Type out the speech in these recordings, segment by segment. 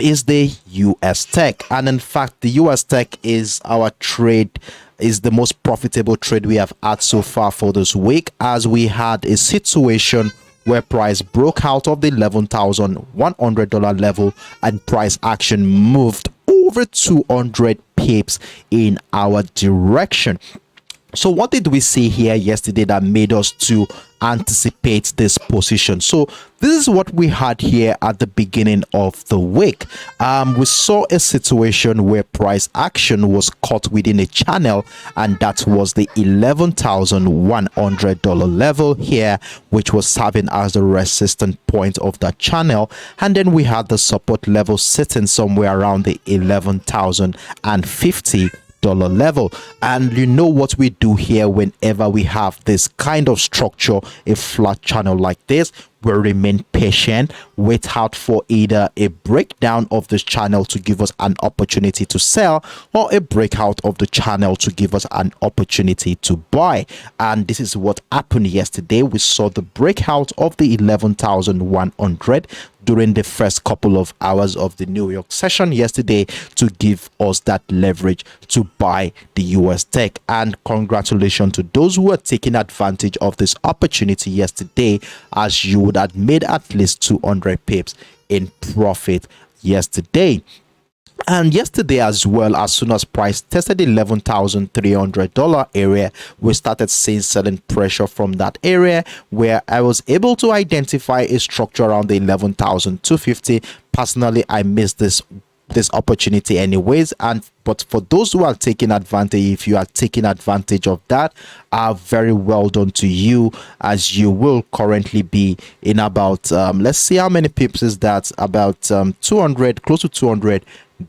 is the USTECH, and in fact, the USTECH is the most profitable trade we have had so far for this week, as we had a situation where price broke out of the $11,100 level and price action moved over 200 pips in our direction. So what did we see here yesterday that made us to anticipate this position? So this is what we had here at the beginning of the week. We saw a situation where price action was caught within a channel, and that was the $11,100 level here, which was serving as the resistance point of that channel. And then we had the support level sitting somewhere around the 11,050 level. And you know what we do here whenever we have this kind of structure, a flat channel like this, we remain patient, wait out for either a breakdown of this channel to give us an opportunity to sell, or a breakout of the channel to give us an opportunity to buy. And this is what happened yesterday. We saw the breakout of the 11,100 during the first couple of hours of the New York session yesterday to give us that leverage to buy the USTECH. And congratulations to those who are taking advantage of this opportunity yesterday, as you would have made at least 200 pips in profit yesterday. And yesterday as well, as soon as price tested the $11,300 area, we started seeing selling pressure from that area, where I was able to identify a structure around the 11,250. Personally, I missed this opportunity anyways, but for those who are taking advantage, if you are taking advantage of that, very well done to you, as you will currently be in about let's see how many pips is that, about 200, close to 200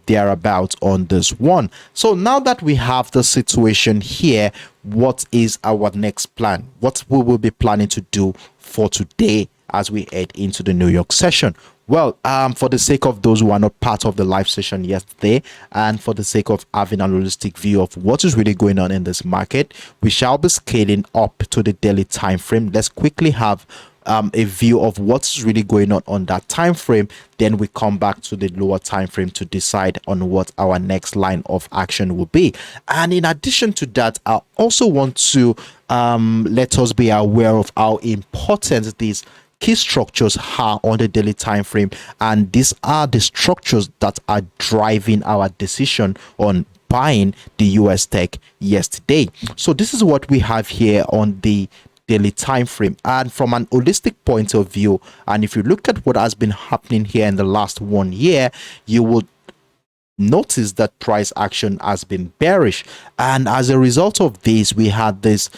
thereabout on this one. So now that we have the situation here, what is our next plan? What we will be planning to do for today as we head into the New York session? Well, for the sake of those who are not part of the live session yesterday, and for the sake of having a holistic view of what is really going on in this market, we shall be scaling up to the daily time frame. Let's quickly have a view of what's really going on that time frame. Then we come back to the lower time frame to decide on what our next line of action will be. And in addition to that, I also want to let us be aware of how important these key structures are on the daily time frame, and these are the structures that are driving our decision on buying the USTECH yesterday. So this is what we have here on the daily time frame, and from an holistic point of view, and if you look at what has been happening here in the last 1 year, you will notice that price action has been bearish, and as a result of this, we had this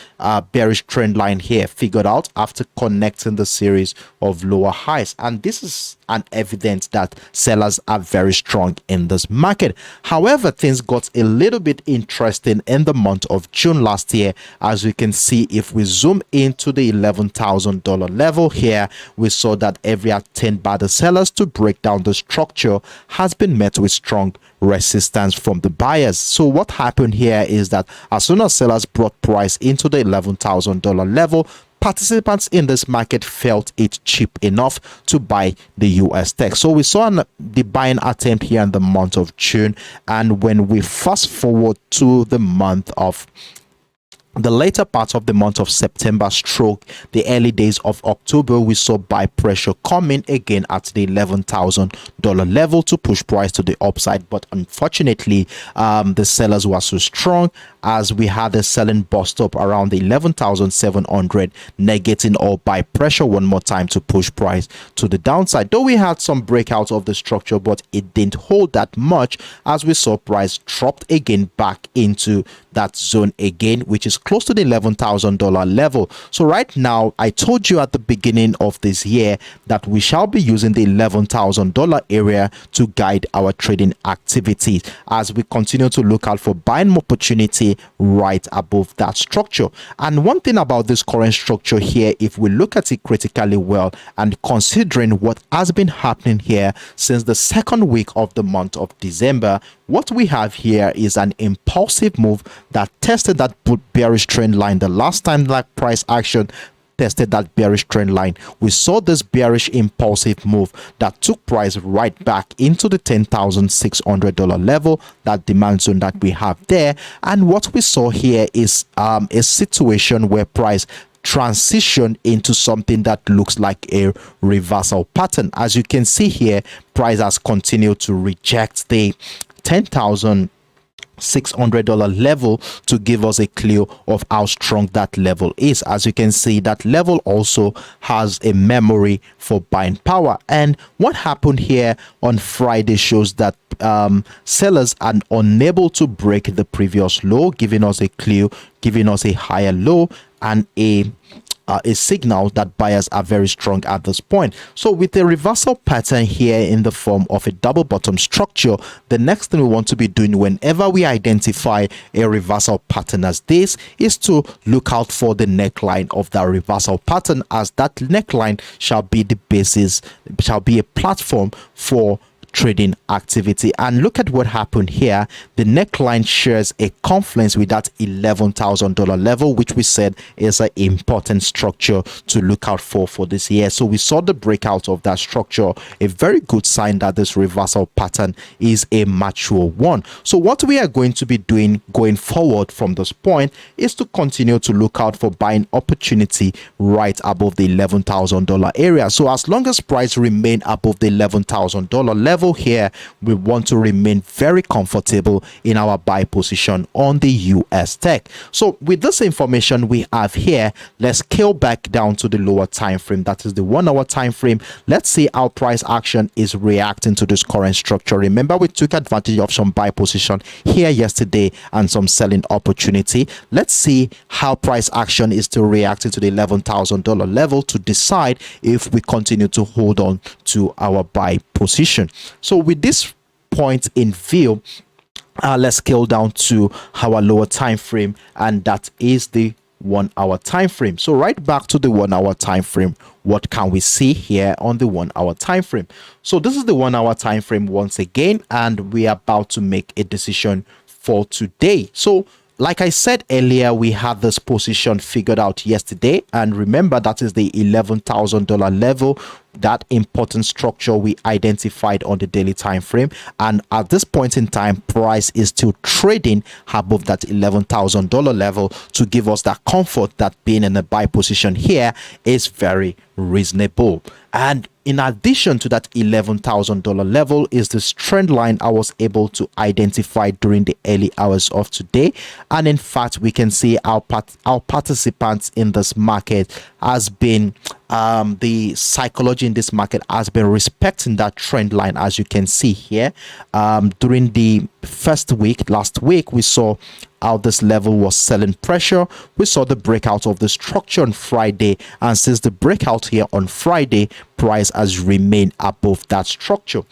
bearish trend line here figured out after connecting the series of lower highs, and this is an evidence that sellers are very strong in this market. However, things got a little bit interesting in the month of June last year. As we can see, if we zoom into the $11,000 level here, we saw that every attempt by the sellers to break down the structure has been met with strong resistance from the buyers. So what happened here is that as soon as sellers brought price into the $11,000 level, participants in this market felt it cheap enough to buy the USTECH. So we saw the buying attempt here in the month of June, and when we fast forward to the later part of the month of September stroke the early days of October, we saw buy pressure coming again at the $11,000 level to push price to the upside. But unfortunately, the sellers were so strong, as we had a selling bust up around the 11,700, negating all buy pressure one more time to push price to the downside. Though we had some breakouts of the structure, but it didn't hold that much, as we saw price dropped again back into that zone again, which is close to the $11,000 level. So right now, I told you at the beginning of this year that we shall be using the $11,000 area to guide our trading activities, as we continue to look out for buying opportunity right above that structure. And one thing about this current structure here, if we look at it critically well, and considering what has been happening here since the second week of the month of December, what we have here is an impulsive move that tested that bearish trend line the last time that price action tested that bearish trend line. We saw this bearish impulsive move that took price right back into the $10,600 level, that demand zone that we have there. And what we saw here is a situation where price transition into something that looks like a reversal pattern. As you can see here, price has continued to reject the $10,600 level to give us a clue of how strong that level is. As you can see, that level also has a memory for buying power. And what happened here on Friday shows that sellers are unable to break the previous low, giving us a clue, giving us a higher low and a signal that buyers are very strong at this point. So with a reversal pattern here in the form of a double bottom structure, the next thing we want to be doing whenever we identify a reversal pattern as this is to look out for the neckline of that reversal pattern, as that neckline shall be the basis, shall be a platform for trading activity. And look at what happened here. The neckline shares a confluence with that $11,000 level, which we said is an important structure to look out for this year. So we saw the breakout of that structure, a very good sign that this reversal pattern is a mature one. So what we are going to be doing going forward from this point is to continue to look out for buying opportunity right above the $11,000 area. So as long as price remain above the $11,000 level here, we want to remain very comfortable in our buy position on the USTECH. So with this information we have here, let's scale back down to the lower time frame, that is the 1 hour time frame. Let's see how price action is reacting to this current structure. Remember, we took advantage of some buy position here yesterday and some selling opportunity. Let's see how price action is still reacting to the $11,000 level to decide if we continue to hold on to our buy position. So with this point in view, let's scale down to our lower time frame, and that is the 1 hour time frame. So right back to the 1 hour time frame, what can we see here on the 1 hour time frame? So this is the 1 hour time frame once again, and we are about to make a decision for today. So like I said earlier, we had this position figured out yesterday, and remember that is the $11,000 level, that important structure we identified on the daily time frame. And at this point in time, price is still trading above that $11,000 level to give us that comfort that being in a buy position here is very reasonable. And in addition to that $11,000 level is this trend line I was able to identify during the early hours of today. And in fact, we can see our participants in this market has been the psychology in this market has been respecting that trend line. As you can see here, during the first week, last week, we saw how this level was selling pressure. We saw the breakout of the structure on Friday, and since the breakout here on Friday, price has remained above that structure.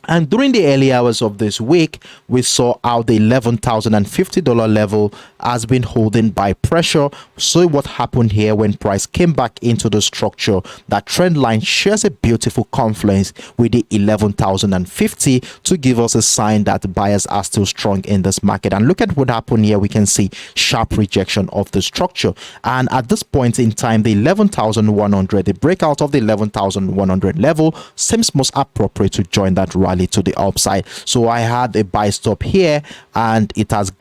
And during the early hours of this week, we saw how the $11,050 level has been holding by pressure. So what happened here when price came back into the structure, that trend line shares a beautiful confluence with the 11,050 to give us a sign that buyers are still strong in this market. And look at what happened here. We can see sharp rejection of the structure. And at this point in time, the 11,100, the breakout of the 11,100 level seems most appropriate to join that rally to the upside. So I had a buy stop here, and it has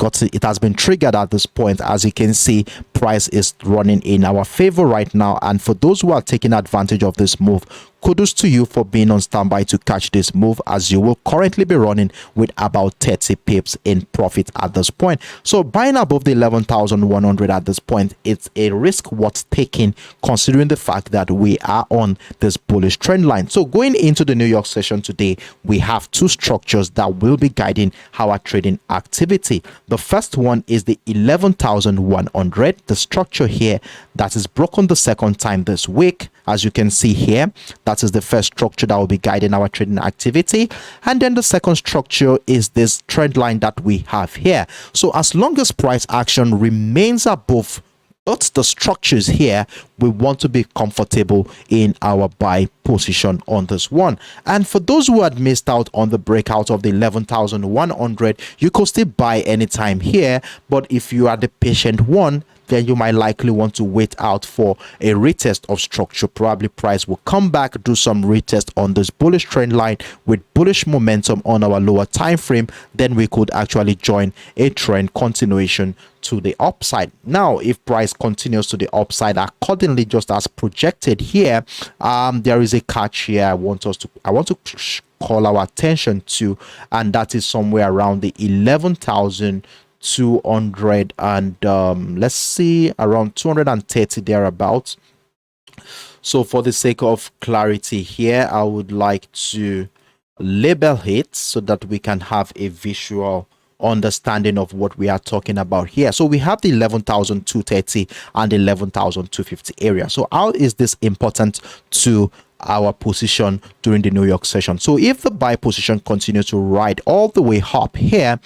been triggered at this point. As you can see, price is running in our favor right now. And for those who are taking advantage of this move, kudos to you for being on standby to catch this move, as you will currently be running with about 30 pips in profit at this point. So buying above the 11,100 at this point, it's a risk worth taking, considering the fact that we are on this bullish trend line. So going into the New York session today, we have two structures that will be guiding our trading activity. The first one is the 11,100, the structure here that is broken the second time this week. As you can see here, that is the first structure that will be guiding our trading activity. And then the second structure is this trend line that we have here. So as long as price action remains above both the structures here, we want to be comfortable in our buy position on this one. And for those who had missed out on the breakout of the 11,100, you could still buy anytime here. But if you are the patient one, then you might likely want to wait out for a retest of structure. Probably price will come back, do some retest on this bullish trend line with bullish momentum on our lower time frame. Then we could actually join a trend continuation to the upside. Now, if price continues to the upside accordingly, just as projected here, there is a catch here. I want to call our attention to, and that is somewhere around the 11,200 and let's see, around 230 thereabouts. So for the sake of clarity here, I would like to label it so that we can have a visual understanding of what we are talking about here. So we have the 11,230 and 11,250 area. So how is this important to our position during the New York session? So if the buy position continues to ride all the way up here,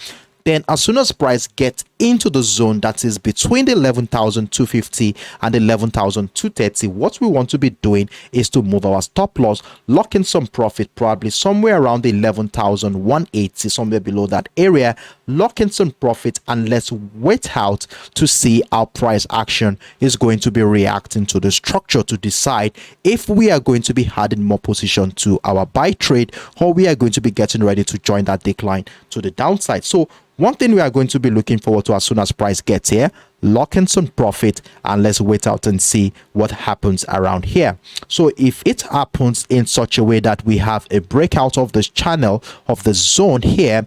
then as soon as price gets into the zone that is between the 11,250 and 11,230, what we want to be doing is to move our stop loss, lock in some profit, probably somewhere around the 11,180, somewhere below that area, lock in some profit, and let's wait out to see how price action is going to be reacting to the structure to decide if we are going to be adding more position to our buy trade, or we are going to be getting ready to join that decline to the downside. So one thing we are going to be looking forward to as soon as price gets here, lock in some profit, and let's wait out and see what happens around here. So if it happens in such a way that we have a breakout of this channel of the zone here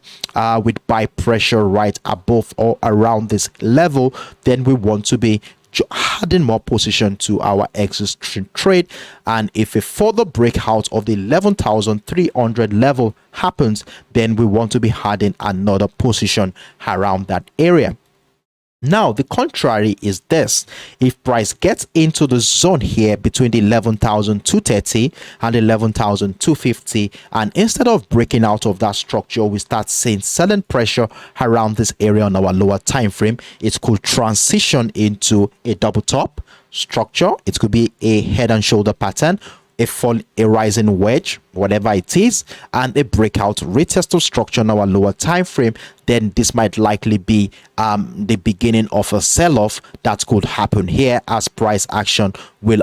with buy pressure right above or around this level, then we want to be adding more position to our existing trade. And if a further breakout of the 11,300 level happens, then we want to be adding another position around that area. Now, the contrary is this. If price gets into the zone here between the 11,230 and 11,250, and instead of breaking out of that structure, we start seeing selling pressure around this area on our lower time frame, it could transition into a double top structure. It could be a head and shoulder pattern, a rising wedge, whatever it is, and a breakout retest of structure on our lower time frame, then this might likely be the beginning of a sell-off that could happen here, as price action will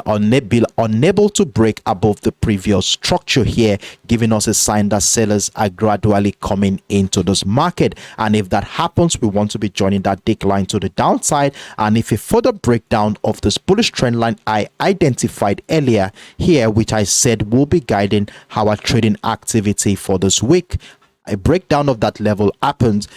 be unable to break above the previous structure here, giving us a sign that sellers are gradually coming into this market. And if that happens, we want to be joining that decline to the downside. And if a further breakdown of this bullish trend line I identified earlier here, which I said will be guiding our trading activity for this week, a breakdown of that level happens,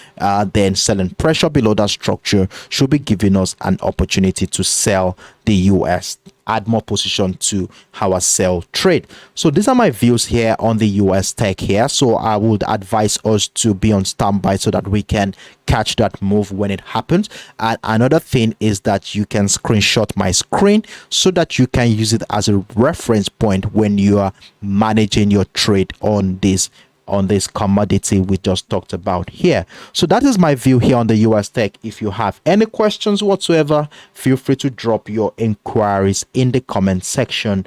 then selling pressure below that structure should be giving us an opportunity to sell the US, add more position to our sell trade. So these are my views here on the US tech here. So I would advise us to be on standby so that we can catch that move when it happens. And another thing is that you can screenshot my screen so that you can use it as a reference point when you are managing your trade on this commodity we just talked about here. So that is my view here on the US tech. If you have any questions whatsoever, feel free to drop your inquiries in the comment section.